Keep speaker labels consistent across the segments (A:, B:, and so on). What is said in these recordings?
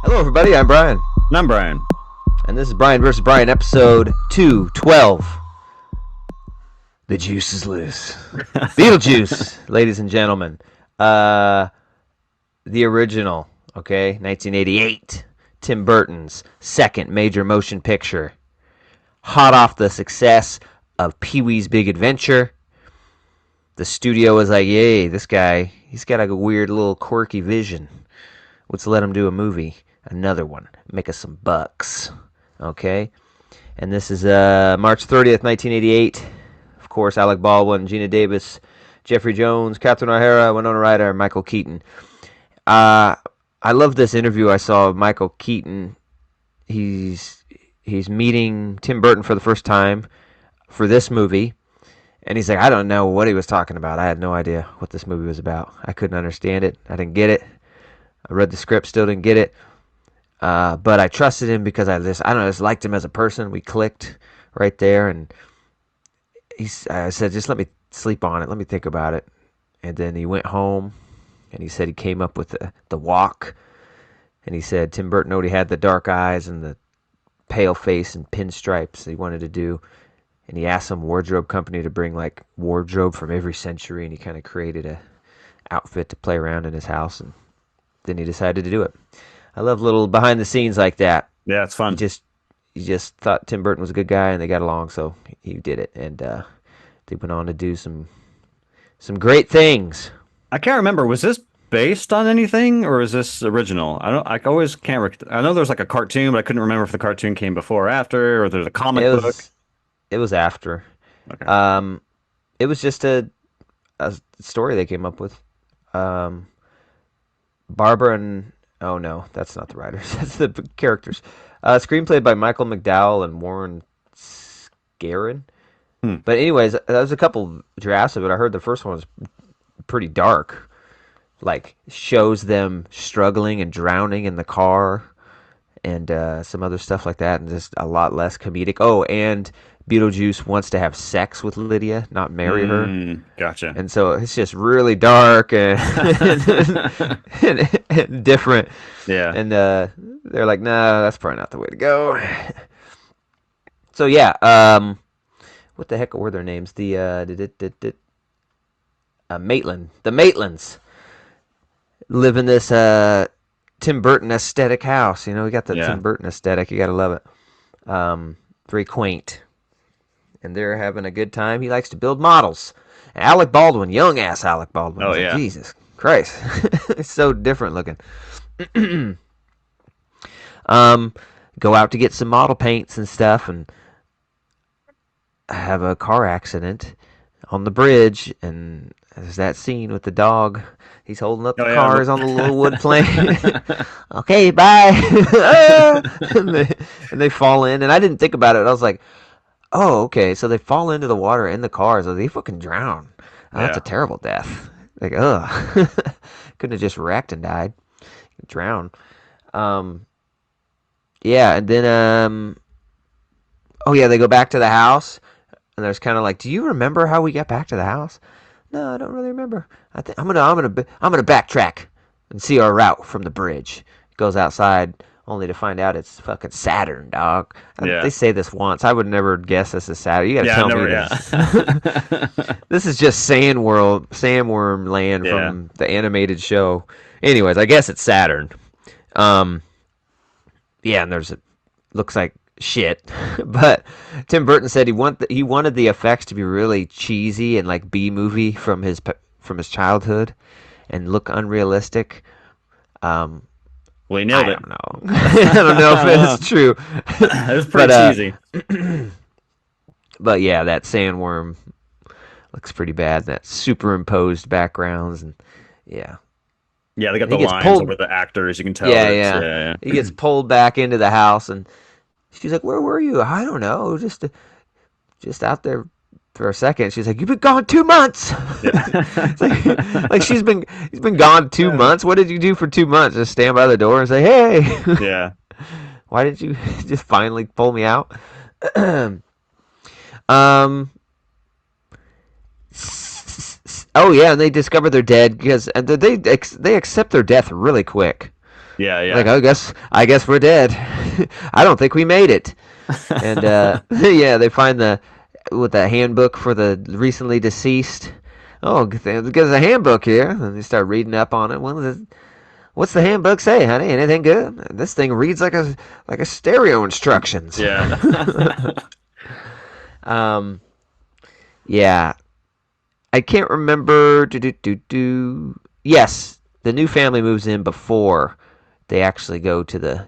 A: Hello, everybody. I'm Brian,
B: And I'm Brian.
A: and this is Brian versus Brian, episode 212. The juice is loose. Beetlejuice, ladies and gentlemen. Uh, the original, okay, 1988. Tim Burton's second major motion picture, hot off the success of Pee-wee's Big Adventure. The studio was like, "Yay, this guy, he's got a weird little quirky vision. Let's let him do a movie, another one, make us some bucks." Okay, and this is March 30th, 1988. Of course, Alec Baldwin, Gina Davis, Jeffrey Jones, Catherine O'Hara, Winona Ryder, Michael Keaton. Uh, I love this interview I saw of Michael Keaton. He's meeting Tim Burton for the first time for this movie, and he's like, I don't know what he was talking about. I had no idea what this movie was about. I couldn't understand it. I didn't get it. I read the script, still didn't get it. But I trusted him because I don't know, I just liked him as a person. We clicked right there, and I said, just let me sleep on it. Let me think about it. And then he went home, and he said he came up with the walk. And he said Tim Burton already had the dark eyes and the pale face and pinstripes he wanted to do. And he asked some wardrobe company to bring like wardrobe from every century, and he kind of created a outfit to play around in his house, and then he decided to do it. I love little behind the scenes like that.
B: Yeah, it's
A: He
B: fun.
A: just he just thought Tim Burton was a good guy, and they got along, so he did it. And they went on to do some great things.
B: I can't remember. Was this based on anything or is this original? I don't. I always can't. I know there's like a cartoon, but I couldn't remember if the cartoon came before or after, or there's a comic
A: It
B: book.
A: was it was after.
B: Okay.
A: Um, it was just a story they came up with. Um, Barbara and oh no, that's not the writers. That's the characters. Screenplay by Michael McDowell and Warren Scarron.
B: Hmm.
A: But anyways, there was a couple drafts of it. I heard the first one was pretty dark. Like shows them struggling and drowning in the car, and some other stuff like that, and just a lot less comedic. Oh, and Beetlejuice wants to have sex with Lydia, not marry her.
B: Gotcha.
A: And so it's just really dark and and different.
B: Yeah.
A: And they're like, no, that's probably not the way to go. So yeah, what the heck were their names? Maitland, the Maitlands live in this Tim Burton aesthetic house. You know, we got the
B: Yeah.
A: Tim Burton aesthetic. You gotta love it. Very quaint, and they're having a good time. He likes to build models. Alec Baldwin, young ass Alec Baldwin. I
B: Oh
A: was like,
B: yeah.
A: Jesus Christ, it's so different looking. um, Go out to get some model paints and stuff, and have a car accident on the bridge, and there's that scene with the dog. He's holding up the
B: Oh yeah.
A: cars on the little wood plane. Okay, bye. And they fall in, and I didn't think about it. I was like, oh, okay, so they fall into the water in the cars. So they fucking drown. Oh, that's a
B: Yeah.
A: terrible death. Like, ugh. Couldn't have just wrecked and died. Drown. Um, yeah, and then oh yeah, they go back to the house, and there's kind of like, do you remember how we got back to the house? No, I don't really remember. I think I'm gonna backtrack and see our route from the bridge. Goes outside, only to find out it's fucking Saturn, dog.
B: Yeah.
A: They say this once. I would never guess this is Saturn. You gotta
B: Yeah. I
A: tell
B: never.
A: me
B: Yeah.
A: this. This is just Sandworm Land
B: Yeah.
A: from the animated show. Anyways, I guess it's Saturn. Um, yeah, and looks like shit. But Tim Burton said he wanted the effects to be really cheesy and like B movie from his childhood, and look unrealistic. Um,
B: Well, he
A: I
B: nailed it.
A: don't know. I don't know if it's true.
B: It was
A: But
B: pretty cheesy.
A: but yeah, that sandworm looks pretty bad. That superimposed backgrounds, and yeah,
B: Yeah, they got
A: and he
B: the
A: gets
B: lines
A: pulled.
B: over the actors. You can tell.
A: Yeah,
B: It's,
A: yeah.
B: yeah.
A: He gets pulled back into the house, and she's like, "Where were you?" I don't know. Just out there for a second. She's like, "You've been gone 2 months."
B: Yeah.
A: It's like he's been gone two
B: Yeah.
A: months. What did you do for 2 months? Just stand by the door and say, "Hey,
B: Yeah.
A: why didn't you just finally pull me out?" um. Oh yeah, and they discover they're dead because they accept their death really quick.
B: Yeah,
A: Like,
B: yeah.
A: I guess we're dead. I don't think we made it. And yeah, they find the handbook for the recently deceased. Oh, there's a handbook here, and they start reading up on it. What's the handbook say, honey? Anything good? This thing reads like a stereo instructions.
B: Yeah.
A: um, yeah, I can't remember. Yes, the new family moves in before they actually go to the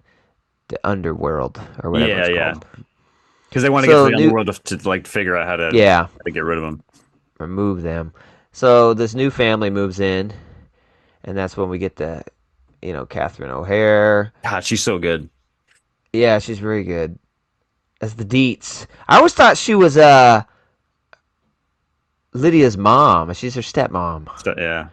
A: underworld or whatever
B: Yeah,
A: it's
B: yeah.
A: called.
B: Because they want to get to
A: So
B: the
A: new,
B: underworld to like figure out
A: yeah,
B: how to get rid of them.
A: remove them. So this new family moves in, and that's when we get Catherine O'Hare.
B: God, she's so good.
A: Yeah, she's very good as the Deets. I always thought she was Lydia's mom. She's her stepmom,
B: So, yeah.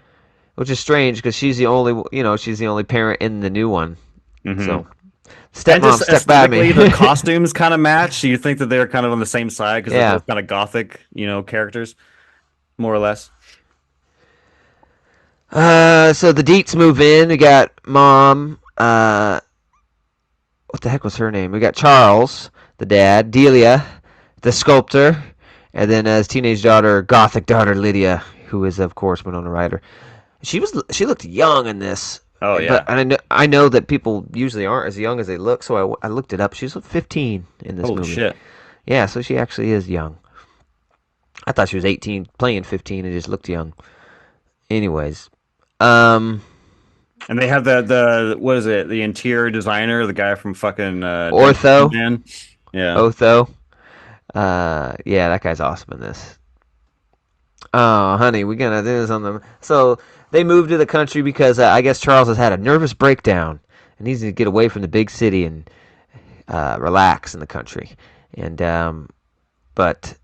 A: which is strange because she's the only parent in the new one.
B: Hmm.
A: So
B: And
A: stepmom
B: just
A: stuck by me.
B: aesthetically, the costumes kind of match. So you think that they're kind of on the same side because they're
A: Yeah.
B: both kind of gothic, characters, more or less.
A: So the Deets move in. We got mom. What the heck was her name? We got Charles, the dad, Delia, the sculptor, and then his teenage daughter, gothic daughter Lydia, who is of course Winona Ryder. She looked young in this,
B: Oh
A: but
B: yeah.
A: I know that people usually aren't as young as they look, so I looked it up. She's 15 in this
B: Holy
A: movie.
B: shit.
A: Yeah, so she actually is young. I thought she was 18, playing 15, and just looked young. Anyways, um,
B: And they have the what is it? The interior designer, the guy from fucking Demolition
A: Ortho,
B: Man. Yeah.
A: Otho. Yeah, that guy's awesome in this. Oh, honey, we're gonna do this on them. So they moved to the country because I guess Charles has had a nervous breakdown and needs to get away from the big city and relax in the country. And but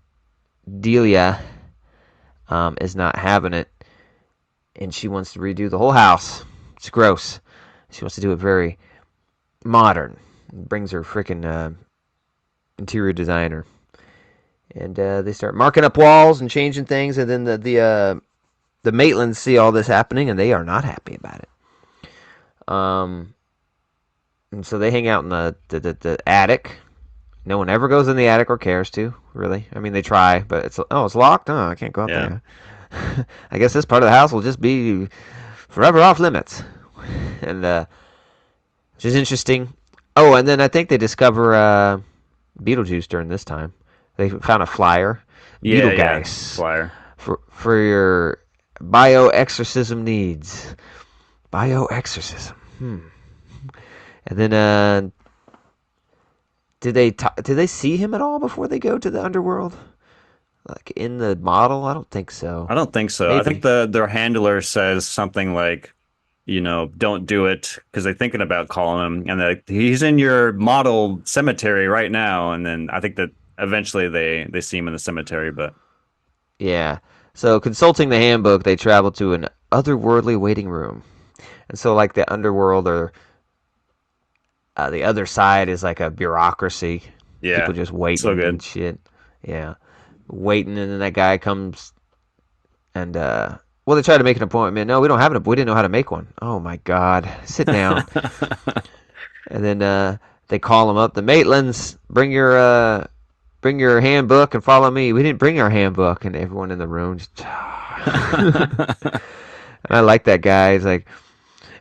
A: Delia is not having it, and she wants to redo the whole house. It's gross. She wants to do it very modern. Brings her freaking interior designer. And they start marking up walls and changing things, and then the Maitlands see all this happening, and they are not happy about it. And so they hang out in the attic. No one ever goes in the attic or cares to, really. I mean, they try, but it's locked. Oh, I can't go up
B: Yeah.
A: there. I guess this part of the house will just be forever off limits, and which is interesting. Oh, and then I think they discover Beetlejuice during this time. They found a flyer,
B: Yeah, yeah.
A: Beetlejuice,
B: Flyer.
A: for your bioexorcism needs. Bioexorcism. And then, did they see him at all before they go to the underworld? Like in the model? I don't think so.
B: I don't think so. I think
A: Maybe.
B: their handler says something like, don't do it because they're thinking about calling him, and he's in your model cemetery right now. And then I think that eventually they see him in the cemetery, but
A: Yeah. So consulting the handbook, they travel to an otherworldly waiting room. And so like the underworld or the other side is like a bureaucracy.
B: yeah,
A: People just
B: so
A: waiting and
B: good.
A: shit. Yeah. Waiting, and then that guy comes and well, they try to make an appointment. No, we don't have an. We didn't know how to make one. Oh my God! Sit down. And then they call him up. The Maitlands, bring your handbook and follow me. We didn't bring our handbook, and everyone in the room just. And I like that guy. He's like,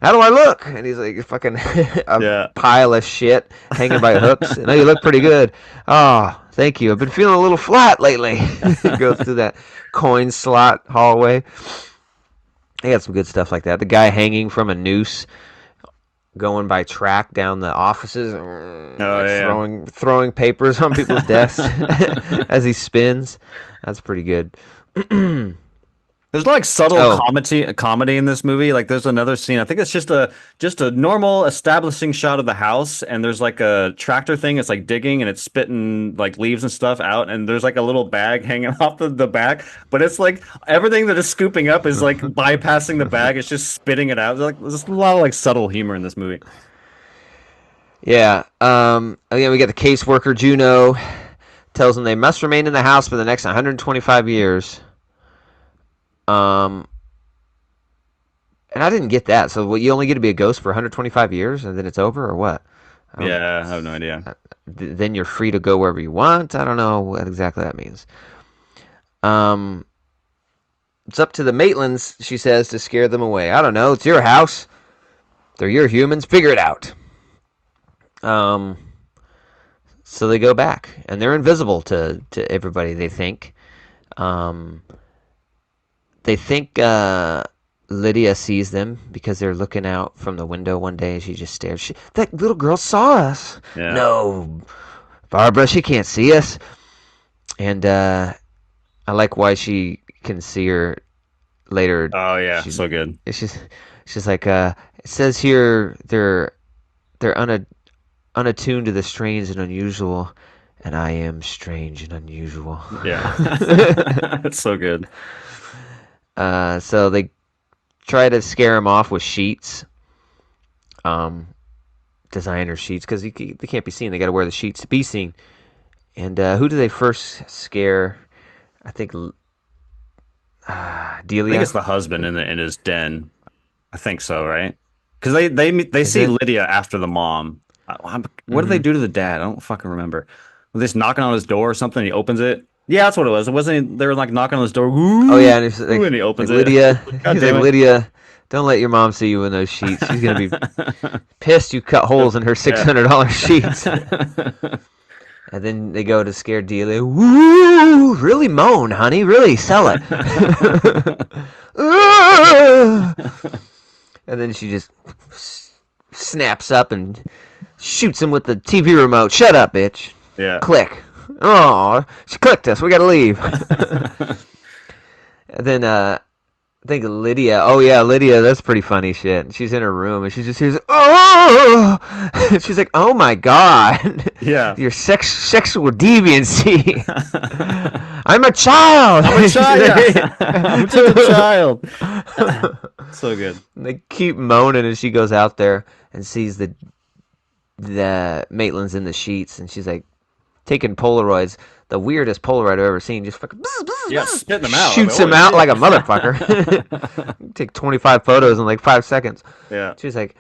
A: "How do I look?" And he's like, "Fucking a
B: Yeah.
A: pile of shit hanging by hooks." No, you look pretty good. Oh, thank you. I've been feeling a little flat lately. He goes through that coin slot hallway. They got some good stuff like that. The guy hanging from a noose, going by track down the offices,
B: Oh
A: like
B: yeah.
A: throwing papers on people's desks as he spins. That's pretty good.
B: There's like subtle
A: Oh,
B: comedy in this movie. Like there's another scene. I think it's just a normal establishing shot of the house, and there's like a tractor thing. It's like digging and it's spitting like leaves and stuff out, and there's like a little bag hanging off the back. But it's like everything that is scooping up is like bypassing the bag. It's just spitting it out. There's a lot of like subtle humor in this movie.
A: yeah. Again, we got the caseworker Juno tells them they must remain in the house for the next 125 years. Um, And I didn't get that. So what, you only get to be a ghost for 125 years and then it's over, or what? I don't,
B: Yeah, I have no idea.
A: then you're free to go wherever you want. I don't know what exactly that means. Um, it's up to the Maitlands, she says, to scare them away. I don't know. It's your house. They're your humans. Figure it out. So they go back, and they're invisible to everybody. They think. They think Lydia sees them because they're looking out from the window one day, and she just stares. That little girl saw us.
B: Yeah.
A: No, Barbara, she can't see us. And I like why she can see her later.
B: Oh yeah, so good.
A: She's like, it says here they're unattuned to the strange and unusual, and I am strange and unusual.
B: Yeah, it's so good.
A: So they try to scare him off with sheets, designer sheets, because they can't be seen. They got to wear the sheets to be seen. And who do they first scare? I think Delia.
B: I think it's the husband in his den. I think so, right? Because they see Lydia after the mom. What did they do to the dad? I don't fucking remember. Were they just knocking on his door or something? He opens it. Yeah, that's what it was. It wasn't. They were like knocking on his door. Ooh,
A: oh yeah, and, like,
B: and he opens
A: like,
B: it.
A: Lydia. He's like, Lydia, don't let your mom see you in those sheets. She's gonna be pissed you cut holes in her $600 sheets. And then they go to scare Delia. Woo! Really moan, honey. Really sell it. And then she just snaps up and shoots him with the TV remote. Shut up, bitch.
B: Yeah.
A: Click. Oh, she clicked us. We gotta leave. And then I think Lydia. Oh yeah, Lydia. That's pretty funny shit. She's in her room and she just hears, oh. She's like, oh my god.
B: Yeah.
A: Your sexual deviancy. I'm a child.
B: I'm a child. I'm just a child. So good.
A: And they keep moaning, and she goes out there and sees the Maitland's in the sheets, and she's like taking Polaroids. The weirdest Polaroid I've ever seen. Just fucking
B: spitting them out.
A: Shoots him out like a motherfucker. Take 25 photos in like 5 seconds.
B: Yeah.
A: She's like,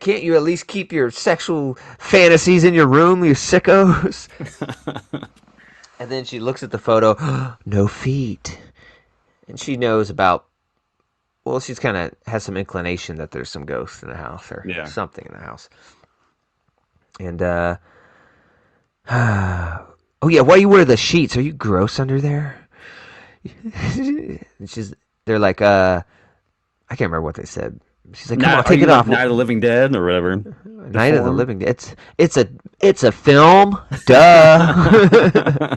A: can't you at least keep your sexual fantasies in your room, you sickos? And then she looks at the photo. No feet. And she knows about. Well, she's kind of has some inclination that there's some ghosts in the house or something in the house. And oh yeah, why you wear the sheets? Are you gross under there? They're like, I can't remember what they said. She's like, come on, take it off.
B: Night of the Living Dead or whatever.
A: Night of the Living Dead. It's a film. Duh.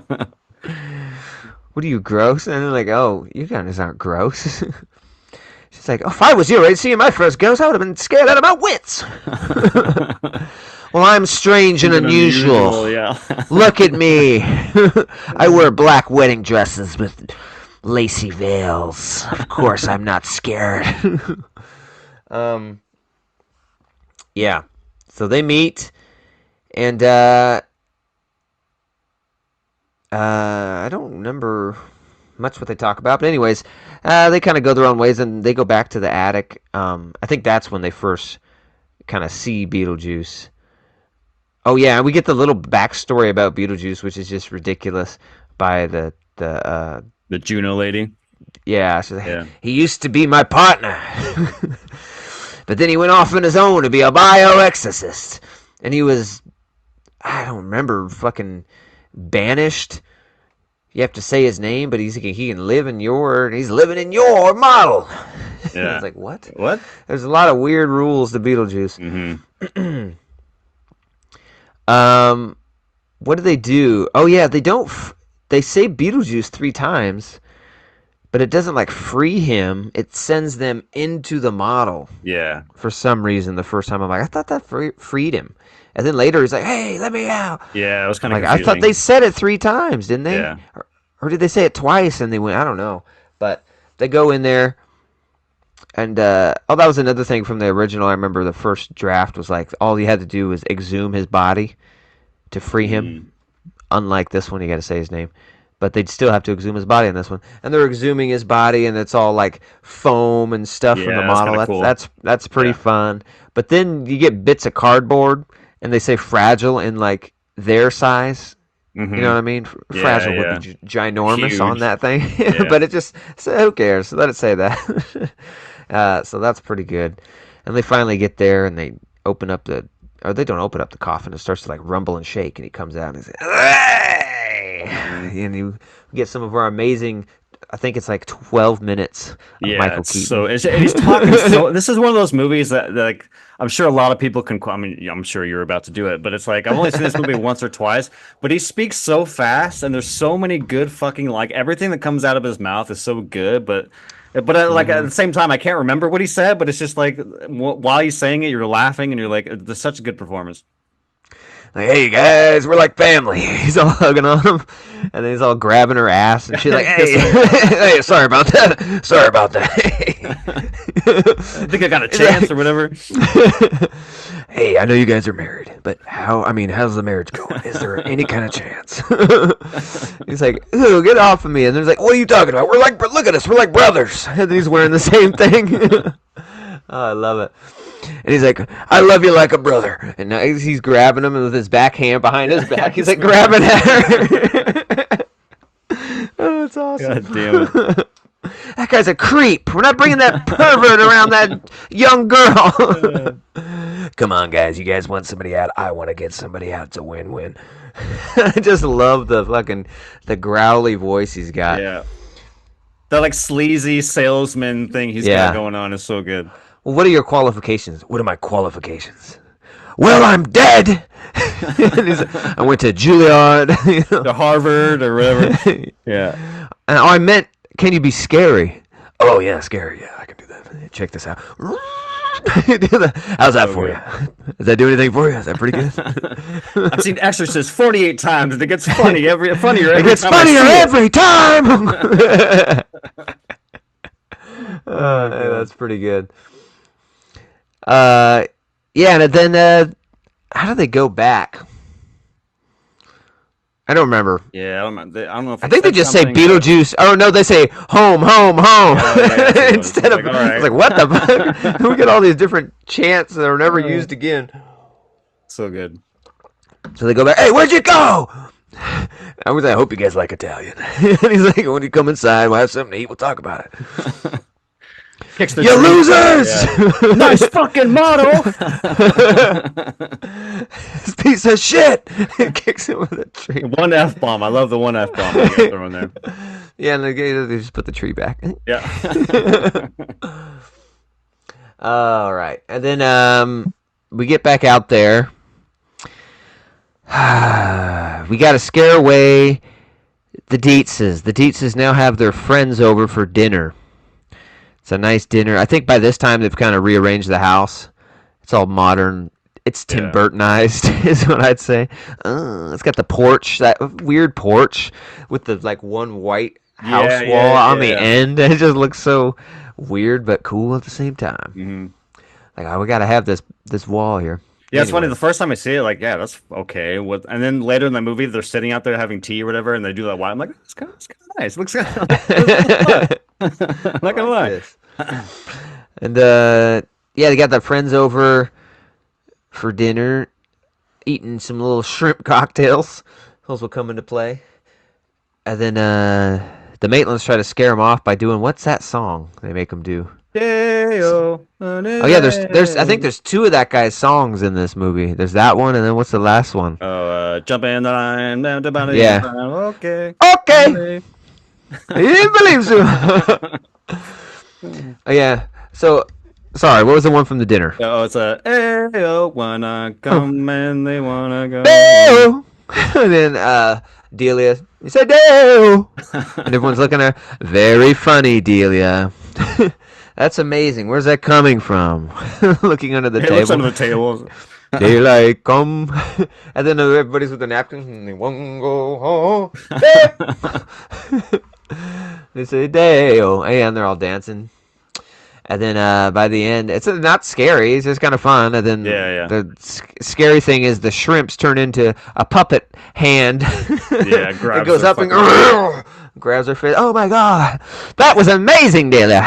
A: What are you, gross? And they're like, oh, you guys aren't gross. She's like, oh, if I was your age seeing my first ghost, I would have been scared out of my wits. Well, I'm strange and unusual.
B: Yeah.
A: Look at me. I wear black wedding dresses with lacy veils. Of course, I'm not scared. Yeah. So they meet, and I don't remember much what they talk about, but anyways, they kind of go their own ways, and they go back to the attic. I think that's when they first kind of see Beetlejuice. Oh yeah, we get the little backstory about Beetlejuice, which is just ridiculous, by the
B: Juno lady.
A: Yeah, so he used to be my partner, but then he went off on his own to be a bioexorcist, and he was, I don't remember, fucking banished. You have to say his name, but he can live in he's living in your model. Yeah. I was like, what?
B: What?
A: There's a lot of weird rules to Beetlejuice.
B: Mm-hmm.
A: What do they do? Oh yeah, they don't. They say Beetlejuice 3 times, but it doesn't like free him. It sends them into the model.
B: Yeah.
A: For some reason, the first time I'm like, I thought that freed him, and then later he's like, hey, let me out.
B: Yeah, it was kind of
A: like, I thought they said it 3 times, didn't they?
B: Yeah.
A: Or did they say it twice and they went? I don't know, but they go in there. And that was another thing from the original. I remember the first draft was like all you had to do was exhume his body to free him. Unlike this one, you got to say his name. but they'd still have to exhume his body in this one. And they're exhuming his body, and it's all like foam and stuff from the
B: Yeah, that's
A: model.
B: kinda cool.
A: That's pretty
B: Yeah.
A: fun. But then you get bits of cardboard, and they say fragile in like their size. You know what I mean?
B: Yeah,
A: Fragile
B: yeah.
A: would be ginormous on
B: Huge.
A: that thing,
B: Yeah.
A: but it just so who cares? Let it say that. So that's pretty good. And they finally get there, and they open up the, or they don't open up the coffin. It starts to like rumble and shake, and he comes out and he's like, "Hey!" And you get some of our amazing. I think it's like 12 minutes of Michael
B: It's
A: Keaton.
B: So and he's talking. So this is one of those movies that like I'm sure a lot of people can. I mean, I'm sure you're about to do it, but it's like I've only seen this movie once or twice. But he speaks so fast, and there's so many good fucking like everything that comes out of his mouth is so good. But like at the same time, I can't remember what he said. But it's just like while he's saying it, you're laughing, and you're like, "There's such a good performance."
A: Like, hey guys, we're like family. He's all hugging on him, and then he's all grabbing her ass, and she's like, "Hey, hey, sorry about that. Sorry about that."
B: I think I got a chance or whatever.
A: Hey, I know you guys are married, but how's the marriage going? Is there any kind of chance? He's like, "Ooh, get off of me!" And they're like, "What are you talking about? We're like, look at us, we're like brothers." And he's wearing the same thing. Oh, I love it. And he's like, "I love you like a brother." And now he's grabbing him with his backhand behind his back. He's like grabbing at her. Oh, that's awesome.
B: God damn it.
A: That guy's a creep. We're not bringing that pervert around that young girl. Come on, guys. You guys want somebody out? I want to get somebody out. It's a win-win. I just love the growly voice he's got.
B: Yeah. That like sleazy salesman thing he's got going on is so good.
A: Well, what are your qualifications? What are my qualifications? Well, I'm dead. I went to Juilliard.
B: To Harvard or whatever. Yeah.
A: And I meant, can you be scary? Oh, yeah, scary. Yeah, I can do that. Check this out. How's that for you? Does that do anything for you? Is that pretty good?
B: I've seen Exorcist 48 times, and it gets funnier every time.
A: It gets funnier every time. Hey, that's pretty good. Yeah, and then how do they go back? I don't remember.
B: Yeah, I don't know if
A: I think they just say Beetlejuice. Oh no, they say home, home, home instead of.
B: Like, all right.
A: It's like what the fuck? We get all these different chants that are never used again.
B: So good.
A: So they go back. Hey, where'd you go? I hope you guys like Italian. And he's like, when you come inside, we'll have something to eat. We'll talk about it.
B: Kicks the
A: You
B: tree.
A: losers!
B: Yeah. Nice fucking model.
A: This piece of shit! Kicks him with a tree.
B: One F-bomb. I love the one F-bomb that you throw in there.
A: Yeah, and they just put the tree back.
B: Yeah.
A: All right, and then we get back out there. We got to scare away the Dietzes. The Dietzes now have their friends over for dinner. It's a nice dinner. I think by this time they've kind of rearranged the house. It's all modern. It's Tim Burtonized, is what I'd say. It's got the porch, that weird porch with the like one white house wall on the end. It just looks so weird but cool at the same time.
B: Mm-hmm.
A: Like, oh, we got to have this wall here.
B: Yeah, it's funny. The first time I see it, like, yeah, that's okay. And then later in the movie, they're sitting out there having tea or whatever, and they do that. I'm like, it's kind of nice. It looks kind of. Not gonna lie.
A: And yeah, they got their friends over for dinner, eating some little shrimp cocktails. Those will come into play. And then the Maitlands try to scare them off by doing, what's that song they make them do?
B: Oh
A: yeah, there's I think there's two of that guy's songs in this movie. There's that one, and then what's the last one?
B: Jump in the line, down to bound.
A: Yeah.
B: Okay.
A: He believes you. Oh yeah. So sorry, what was the one from the dinner?
B: Oh, it's a Ayo, wanna come and they wanna go.
A: Deo. And then Delia, you said Deo. And everyone's looking at her. Very funny, Delia. That's amazing. Where's that coming from? Looking under the table.
B: Looks under the table.
A: Daylight come. And then everybody's with their napkins and they won't go home. They say Deo. And they're all dancing. And then by the end, it's not scary. It's just kind of fun. And then
B: Yeah,
A: the scary thing is the shrimps turn into a puppet hand.
B: yeah.
A: It
B: Grabs
A: goes
B: her
A: up and
B: fucking
A: grabs her face. Oh my god, that was amazing, Delia.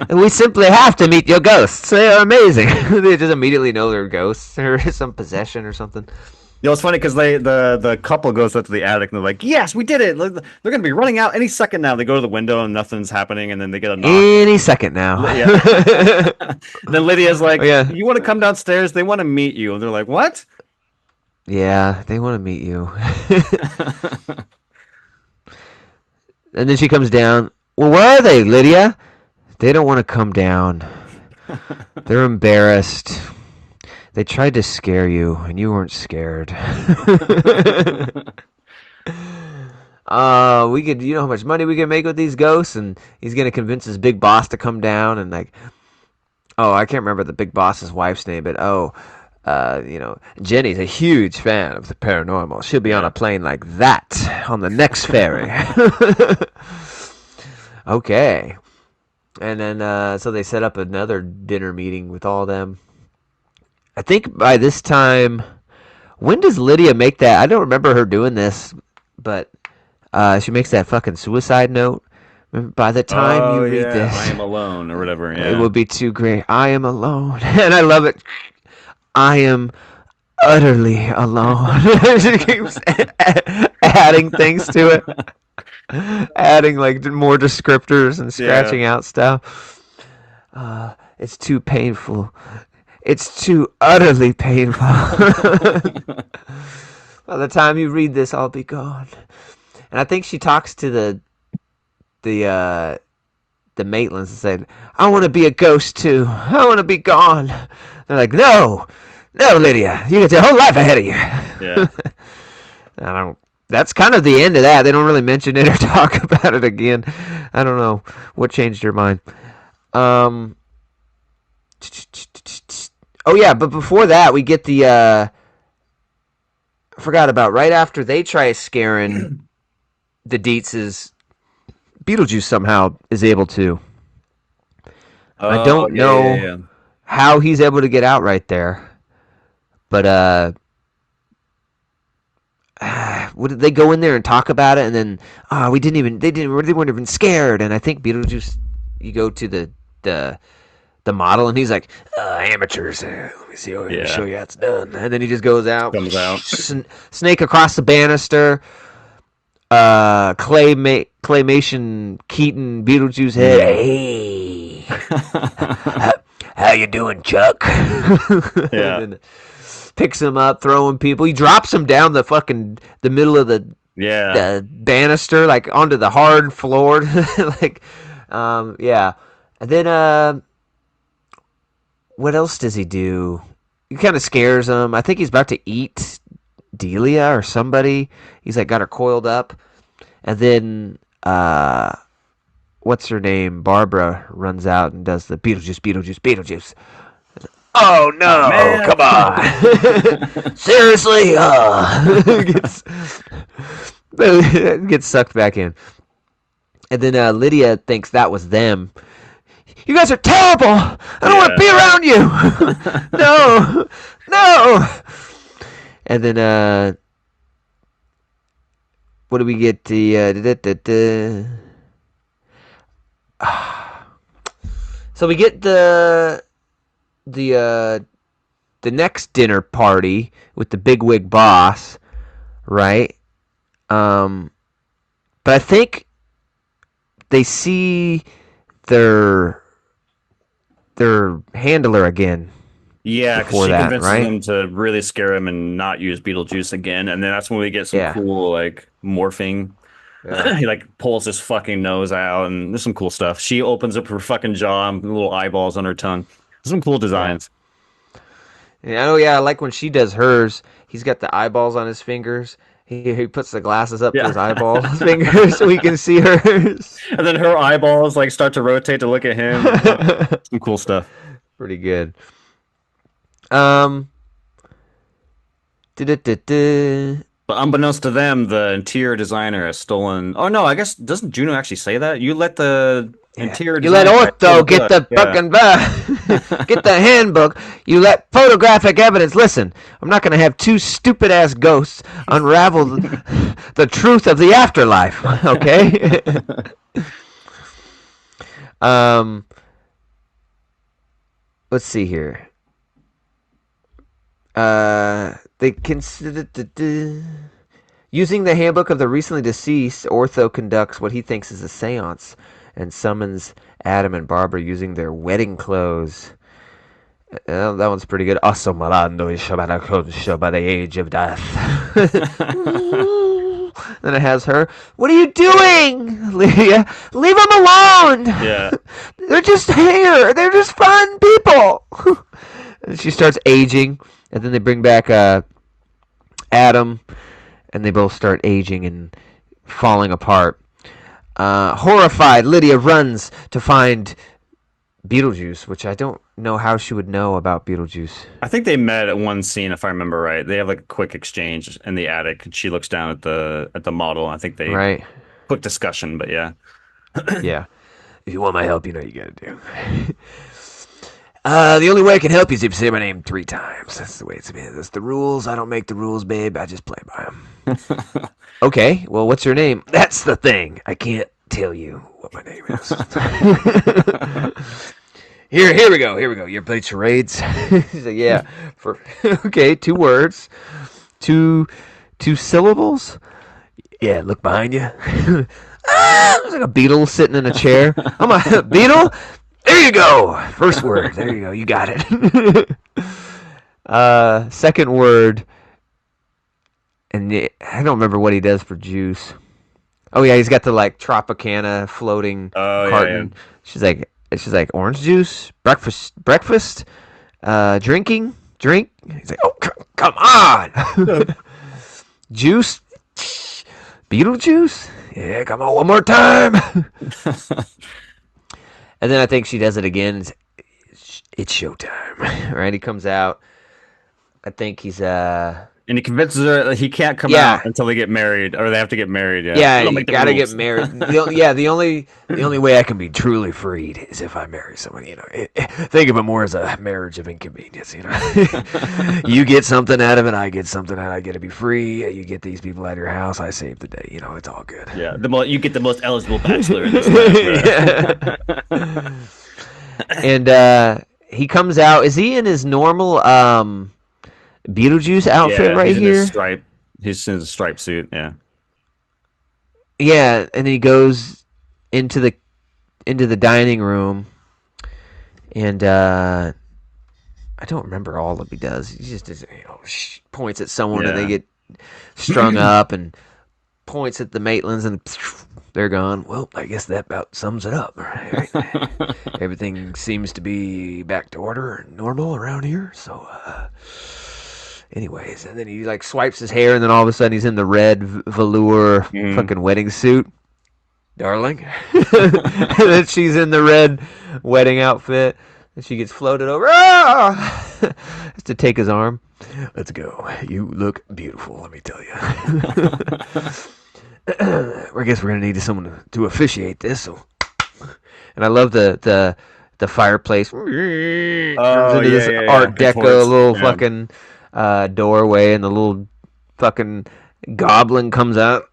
A: We simply have to meet your ghosts. They are amazing. They just immediately know they're ghosts or some possession or something.
B: You know, it's funny because the couple goes up to the attic and they're like, "Yes, we did it! They're gonna be running out any second now." They go to the window and nothing's happening, and then they get a knock.
A: Any second now.
B: Yeah. Then Lydia's like,
A: Oh, yeah.
B: "You want to come downstairs? They want to meet you." And they're like, "What?"
A: Yeah, they want to meet you. And then she comes down. Well, where are they, Lydia? They don't want to come down. They're embarrassed. They tried to scare you, and you weren't scared. We could, you know how much money we can make with these ghosts, and he's gonna convince his big boss to come down, and like, oh, I can't remember the big boss's wife's name, but Jenny's a huge fan of the paranormal. She'll be on a plane like that on the next ferry. Okay. And then, so they set up another dinner meeting with all of them. I think by this time, when does Lydia make that? I don't remember her doing this, but she makes that fucking suicide note. By the time you read this,
B: I am alone or whatever.
A: it
B: Yeah.
A: will be too great. I am alone. And I love it. I am utterly alone. She keeps adding things to it. Adding like more descriptors and scratching out stuff. It's too painful. It's too utterly painful. By the time you read this, I'll be gone. And I think she talks to the Maitlands and said, "I want to be a ghost too. I want to be gone." They're like, "No, no, Lydia, you got your whole life ahead of you."
B: Yeah.
A: I don't. That's kind of the end of that. They don't really mention it or talk about it again. I don't know what changed your mind. Oh yeah, but before that, we get the. I forgot about right after they try scaring the Dietzes. Beetlejuice somehow is able to. I don't know how he's able to get out right there, but would they go in there and talk about it, and then they weren't even scared. And I think Beetlejuice, you go to the model, and he's like, amateurs. Let me see. Let me show you how it's done. And then he just goes out,
B: comes out,
A: snake across the banister. Claymation Keaton Beetlejuice head. Hey, how you doing, Chuck?
B: Yeah.
A: And then picks him up, throwing people. He drops him down the middle of the banister, like onto the hard floor. Like, yeah. And then what else does he do? He kind of scares him. I think he's about to eat Delia or somebody. He's like got her coiled up, and then what's her name? Barbara runs out and does the Beetlejuice. Oh no!
B: Oh,
A: come on! Seriously? Gets sucked back in, and then Lydia thinks that was them. You guys are terrible! I don't want to be around you! No! And then, what do we get? So we get the next dinner party with the bigwig boss, right? But I think they see their handler again.
B: Yeah, because she convinces them to really scare him and not use Beetlejuice again, and then that's when we get some cool like morphing. Yeah. He like pulls his fucking nose out, and there's some cool stuff. She opens up her fucking jaw and little eyeballs on her tongue. There's some cool designs.
A: Yeah, I like when she does hers. He's got the eyeballs on his fingers. He puts the glasses up to his eyeballs fingers so he can see hers.
B: And then her eyeballs like start to rotate to look at him. Some cool stuff.
A: Pretty good.
B: But unbeknownst to them, the interior designer has stolen. Oh no, I guess doesn't Juno actually say that? You let the Interior
A: You let
B: design guy for
A: Ortho get
B: book.
A: the fucking get the handbook. You let photographic evidence. Listen, I'm not going to have two stupid ass ghosts unravel the truth of the afterlife. Okay. Let's see here. They consider using the handbook of the recently deceased. Ortho conducts what he thinks is a séance and summons Adam and Barbara using their wedding clothes. That one's pretty good. Asombrando by the age of death. Then it has her. What are you doing, Lydia? Leave them alone.
B: Yeah.
A: They're just here. They're just fun people. And she starts aging, and then they bring back Adam, and they both start aging and falling apart. Horrified, Lydia runs to find Beetlejuice, which I don't know how she would know about Beetlejuice.
B: I think they met at one scene, if I remember right. They have like a quick exchange in the attic, and she looks down at the model. I think they
A: Right.
B: quick discussion, but yeah.
A: Yeah. If you want my help, you know what you gotta do. The only way I can help you is if you say my name 3 times. That's the way it's been. That's the rules. I don't make the rules, babe. I just play by them. Okay, well, what's your name? That's the thing. I can't tell you what my name is. Here we go. You played charades? He's like, yeah. Okay, 2 words. 2 syllables? Yeah, look behind you. There's like a beetle sitting in a chair. I'm a beetle? There you go. First word. There you go. You got it. Second word. And I don't remember what he does for juice. Oh yeah, he's got the like Tropicana floating carton. Yeah. She's like orange juice, breakfast, drink. He's like, oh come on, juice, Beetlejuice. Yeah, come on one more time. And then I think she does it again. It's showtime, right? He comes out. I think he's
B: and he convinces her that he can't come out until they get married, or they have to get married.
A: Yeah, you gotta get married. The only way I can be truly freed is if I marry someone. You know, think of it more as a marriage of inconvenience. You know, you get something out of it, I get something out. I get to be free. You get these people out of your house. I save the day. You know, it's all good.
B: Yeah, you get the most eligible bachelor in this time.
A: And he comes out. Is he in his normal Beetlejuice outfit right here?
B: He's in a striped suit, yeah.
A: Yeah, and he goes into the dining room, and I don't remember all that he does. He just points at someone and they get strung up, and points at the Maitlands and they're gone. Well, I guess that about sums it up. Right? Everything seems to be back to order and normal around here. So, anyways, and then he like swipes his hair, and then all of a sudden he's in the red velour fucking wedding suit, darling. And then she's in the red wedding outfit, and she gets floated over. Has to take his arm. Let's go. You look beautiful, let me tell you. I guess we're gonna need someone to officiate this. So, and I love the fireplace. Turns into this Art Deco little fucking doorway, and the little fucking goblin comes out.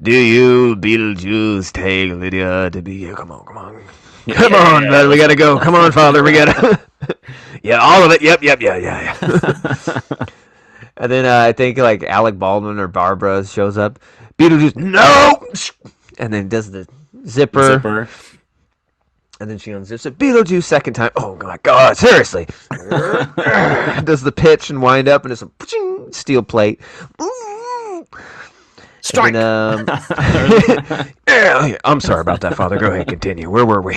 A: Do you, Beetlejuice, take Lydia to be here? Come on. Come on, man, we gotta go. Come on, Father, we gotta... Yeah, all of it. Yep, yeah. And then I think like Alec Baldwin or Barbara shows up. Beetlejuice, no! And then does the zipper. And then she unzips it. Beetlejuice second time. Oh my God, seriously. Does the pitch and wind up, and it's a steel plate.
B: Strike.
A: And, I'm sorry about that, Father. Go ahead, continue. Where were we?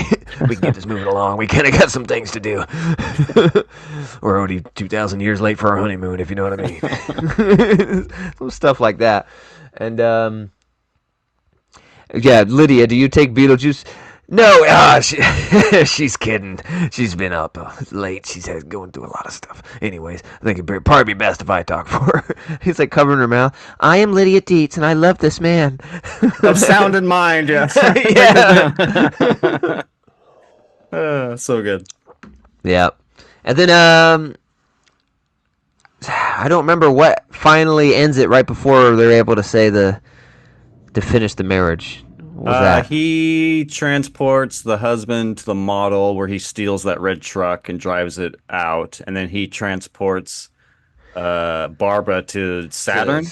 A: We can get this moving along. We kind of got some things to do. We're already 2,000 years late for our honeymoon, if you know what I mean. Some stuff like that. And yeah, Lydia, do you take Beetlejuice? No, she's kidding. She's been up late. She's going through a lot of stuff. Anyways, I think it'd probably be best if I talk for her. He's like covering her mouth. I am Lydia Dietz, and I love this man.
B: Of sound and mind, yes.
A: Yeah.
B: So good.
A: Yeah. And then I don't remember what finally ends it right before they're able to say to finish the marriage. What was that?
B: He transports the husband to the model where he steals that red truck and drives it out, and then he transports Barbara to Saturn.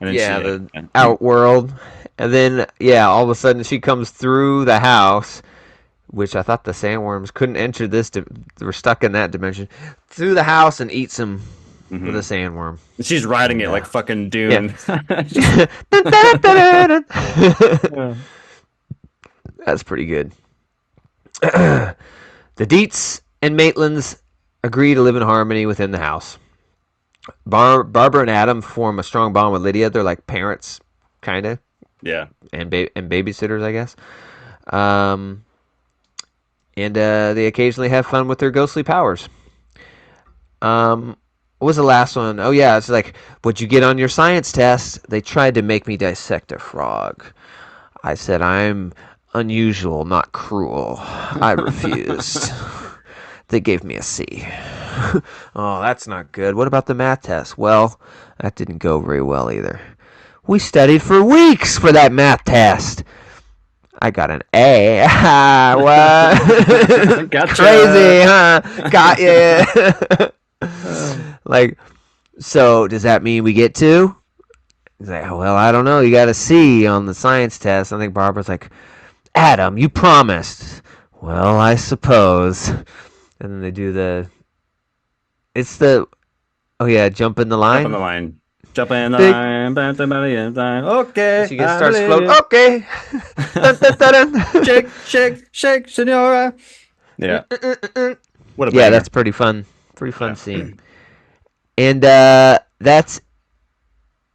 B: And then
A: The outworld. And then all of a sudden she comes through the house, which I thought the sandworms couldn't enter this. They were stuck in that dimension. Through the house and eats him with a sandworm.
B: She's riding it like fucking Dune.
A: Yeah. That's pretty good. The Dietz and Maitlands agree to live in harmony within the house. Barbara and Adam form a strong bond with Lydia. They're like parents, kind of.
B: Yeah.
A: And babysitters, I guess. And they occasionally have fun with their ghostly powers. What was the last one? Oh, yeah. It's like, what'd you get on your science test? They tried to make me dissect a frog. I said, I'm unusual, not cruel. I refused. They gave me a C. Oh, that's not good. What about the math test? Well, that didn't go very well either. We studied for weeks for that math test. I got an A. What?
B: Gotcha.
A: Crazy, huh? Got you. Like, so does that mean we get 2? He's like, well, I don't know. You got a C on the science test. I think Barbara's like, Adam, you promised. Well, I suppose. And then they do jump in the line.
B: Jump in the line. Jump in the line. Okay.
A: She starts floating. Okay. Dun, dun, dun, dun.
B: Shake, shake, shake, senora. Yeah. What a
A: that's pretty fun. Pretty fun scene. And that's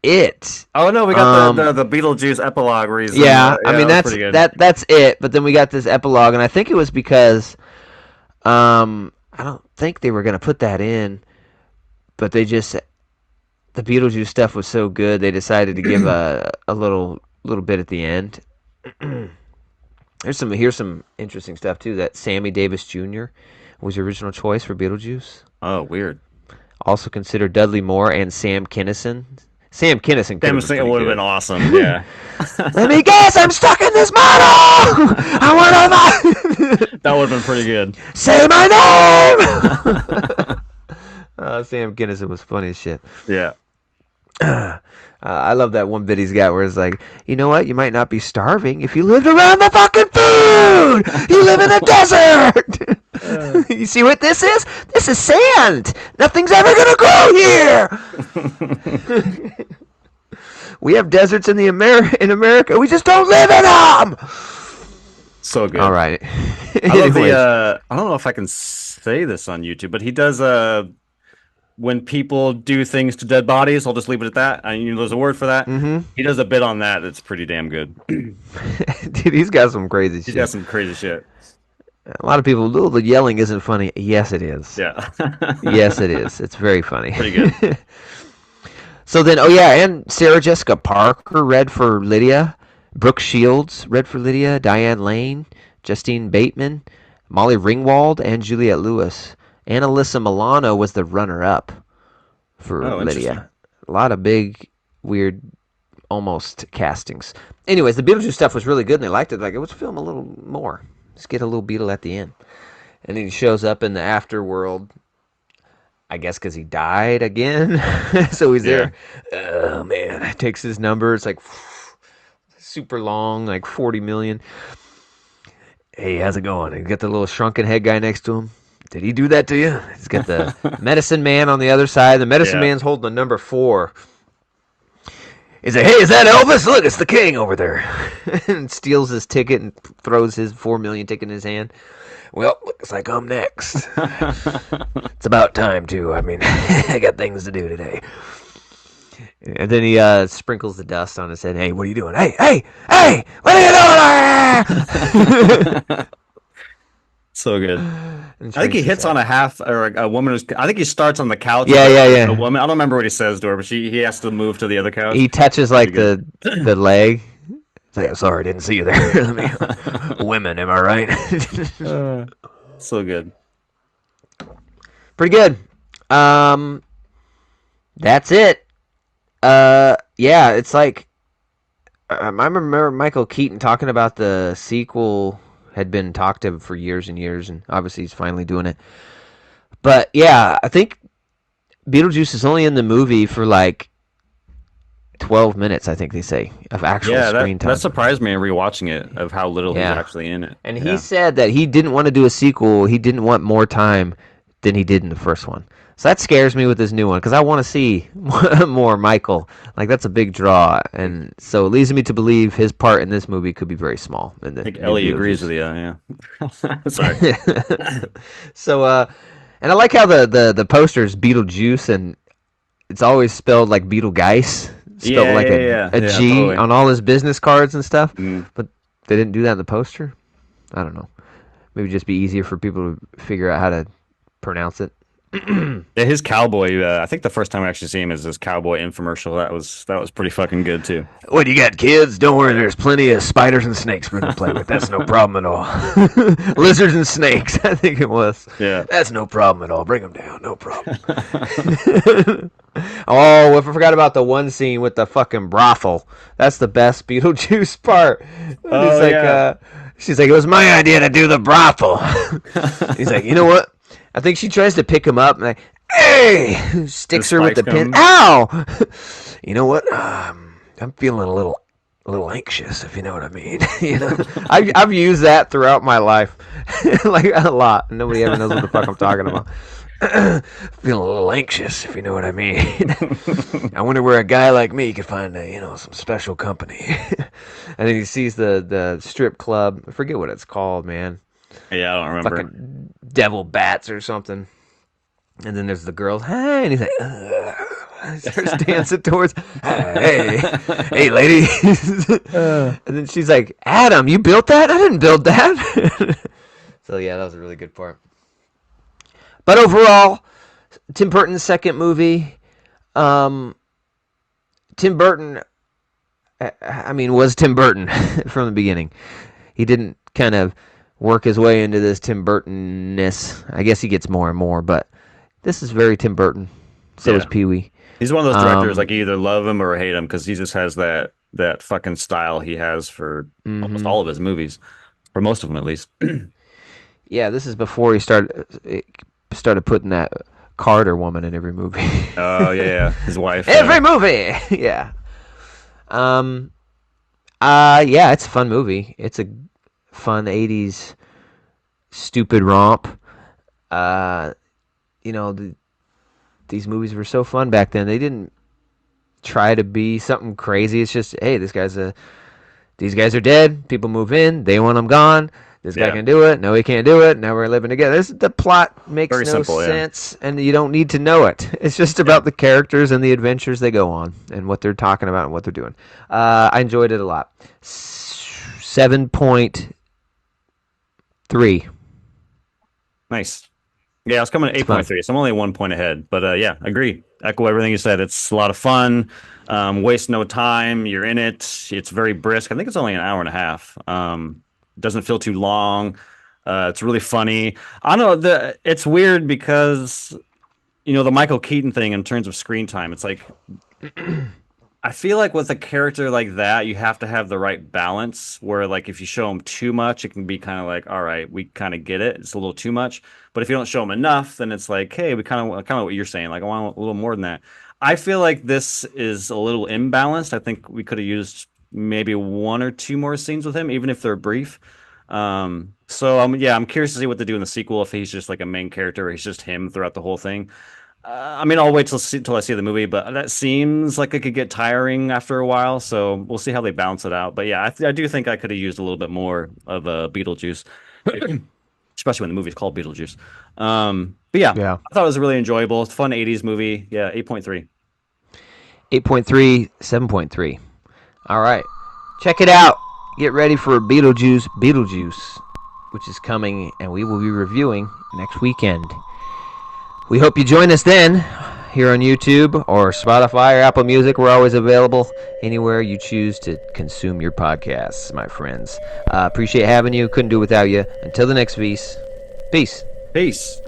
A: it.
B: Oh no, we got the Beetlejuice epilogue reason.
A: That's it. But then we got this epilogue, and I think it was because I don't think they were gonna put that in, but the Beetlejuice stuff was so good they decided to give a little bit at the end. Here's some interesting stuff too. That Sammy Davis Jr. was the original choice for Beetlejuice.
B: Oh, weird.
A: Also considered Dudley Moore and Sam Kinison. Sam Kinison
B: would have been awesome. Yeah.
A: Let me guess, I'm stuck in this model.
B: That would have been pretty good.
A: Say my name. Sam Kinison was funny as shit.
B: Yeah.
A: I love that one bit he's got where it's like, you know what? You might not be starving if you lived around the fucking food. You live in a desert. You see what this is? This is sand. Nothing's ever gonna grow here. We have deserts in in America. We just don't live in them.
B: So good.
A: All right.
B: I love I don't know if I can say this on YouTube, but he does when people do things to dead bodies, I'll just leave it at that. There's a word for that. Mm-hmm. He does a bit on that that's pretty damn good.
A: Dude, he's got some crazy shit.
B: He's got some crazy shit.
A: A lot of people, the yelling isn't funny. Yes, it is.
B: Yeah.
A: Yes, it is. It's very funny.
B: Pretty good.
A: So then, and Sarah Jessica Parker read for Lydia. Brooke Shields read for Lydia. Diane Lane, Justine Bateman, Molly Ringwald, and Juliette Lewis. And Alyssa Milano was the runner-up for Lydia. A lot of big, weird, almost castings. Anyways, the Beetlejuice stuff was really good, and they liked it. Like, let's film a little more. Let's get a little Beetle at the end. And then he shows up in the afterworld, I guess because he died again. So he's there. Oh, man. Takes his number. It's like super long, like 40 million. Hey, how's it going? You got the little shrunken head guy next to him. Did he do that to you? He's got the medicine man on the other side. The medicine man's holding the number 4. He's like, hey, is that Elvis? Look, it's the king over there. And steals his ticket and throws his 4 million ticket in his hand. Well, looks like I'm next. It's about time, too. I mean, I got things to do today. And then he sprinkles the dust on his head. Hey, what are you doing? Hey, hey, hey! What are you doing?
B: So good.
A: And
B: I think he
A: shrinks his
B: hits on
A: head.
B: a half or a woman who's. I think he starts on the couch
A: Yeah, yeah,
B: with a
A: yeah.
B: woman. I don't remember what he says to her, but he has to move to the other couch.
A: He touches
B: Pretty
A: like
B: good.
A: the leg. It's like, sorry, didn't see you there. Let me, women, am I right?
B: Uh, so good.
A: Pretty good. Um, that's it. Yeah, it's like I remember Michael Keaton talking about the sequel had been talked of for years and years, and obviously he's finally doing it. But yeah, I think Beetlejuice is only in the movie for like 12 minutes, I think they say, of actual
B: Yeah,
A: screen
B: that
A: time.
B: surprised me in rewatching it of how little he's
A: Yeah.
B: actually in it.
A: And he
B: Yeah.
A: said that he didn't want to do a sequel. He didn't want more time than he did in the first one. So that scares me with this new one because I want to see more Michael. Like that's a big draw, and so it leads me to believe his part in this movie could be very small in
B: I
A: the
B: think
A: new
B: Ellie agrees with
A: Beetlejuice.
B: you. Yeah. Sorry.
A: So, and I like how the poster is Beetlejuice, and it's always spelled like Beetlegeist, spelled
B: Yeah,
A: like
B: yeah, yeah,
A: a
B: yeah,
A: G
B: totally.
A: on all his business cards and stuff.
B: Mm.
A: But they didn't do that in the poster. I don't know. Maybe just be easier for people to figure out how to pronounce it.
B: Yeah, his cowboy. I think the first time I actually see him is his cowboy infomercial. That was pretty fucking good too.
A: What you got, kids? Don't worry, there's plenty of spiders and snakes for them to play with. That's no problem at all. Lizards and snakes, I think it was.
B: Yeah.
A: That's no problem at all. Bring them down, no problem. Oh, I forgot about the one scene with the fucking brothel. That's the best Beetlejuice part. And he's
B: Oh
A: like,
B: yeah.
A: she's like, it was my idea to do the brothel. He's like, you know what? I think she tries to pick him up and like, hey,
B: The
A: sticks her with
B: spikes
A: the pin.
B: come.
A: Ow! You know what? I'm feeling a little anxious, if you know what I mean. You know, I've used that throughout my life, like a lot. Nobody ever knows what the fuck I'm talking about. Feeling a little anxious, if you know what I mean. I wonder where a guy like me could find some special company. And then he sees the strip club. I forget what it's called, man.
B: Yeah, I don't remember.
A: Fucking devil bats or something. And then there's the girl. Hey, and he's like, he starts dancing towards. Hey, hey, lady. And then she's like, Adam, you built that? I didn't build that. So yeah, that was a really good part. But overall, Tim Burton's second movie. Um, Tim Burton, I mean, was Tim Burton from the beginning. He didn't kind of work his way into this Tim Burton-ness. I guess he gets more and more, but this is very Tim Burton. So is
B: Yeah.
A: Pee Wee.
B: He's one of those directors like
A: Um,
B: you either love him or hate him because he just has that fucking style he has for almost
A: mhm.
B: all of his movies, for most of them at least.
A: Yeah, this is before he started putting that Carter woman in every movie.
B: Oh yeah, yeah. His wife.
A: Every movie. Yeah. Um. Yeah, it's a fun movie. It's a fun '80s stupid romp. Uh. You know, these movies were so fun back then. They didn't try to be something crazy. It's just, hey, these guys are dead. People move in. They want them gone. This guy
B: Yeah,
A: can do it. No, he can't do it. Now we're living together. The plot makes
B: very
A: no
B: simple. Yeah,
A: sense, and you don't need to know it. It's just
B: yeah.
A: about the characters and the adventures they go on, and what they're talking about and what they're doing. I enjoyed it a lot. 7.3.
B: Nice. Yeah, I was coming at
A: It's fun.
B: 8.3, so I'm only 1 point ahead. But yeah, agree. Echo everything you said. It's a lot of fun. Waste no time. You're in it. It's very brisk. I think it's only an hour and a half. Doesn't feel too long. It's really funny. I don't know. It's weird because the Michael Keaton thing in terms of screen time. It's like I feel like with a character like that, you have to have the right balance where like if you show him too much, it can be kind of like, all right, we kind of get it. It's a little too much. But if you don't show him enough, then it's like, hey, we kind of what you're saying. Like I want a little more than that. I feel like this is a little imbalanced. I think we could have used maybe one or two more scenes with him, even if they're brief. So yeah, I'm curious to see what they do in the sequel if he's just like a main character or he's just him throughout the whole thing. I mean, I'll wait till I see the movie, but that seems like it could get tiring after a while. So we'll see how they balance it out. But yeah, I do think I could have used a little bit more of Beetlejuice, especially when the movie's called Beetlejuice. But yeah,
A: Yeah.
B: I thought it was really enjoyable. It's a fun '80s movie. Yeah, 8.3.
A: 8.3, 7.3. All right. Check it out. Get ready for Beetlejuice, which is coming, and we will be reviewing next weekend. We hope you join us then here on YouTube or Spotify or Apple Music. We're always available anywhere you choose to consume your podcasts, my friends. Appreciate having you. Couldn't do it without you. Until the next piece. Peace.
B: Peace.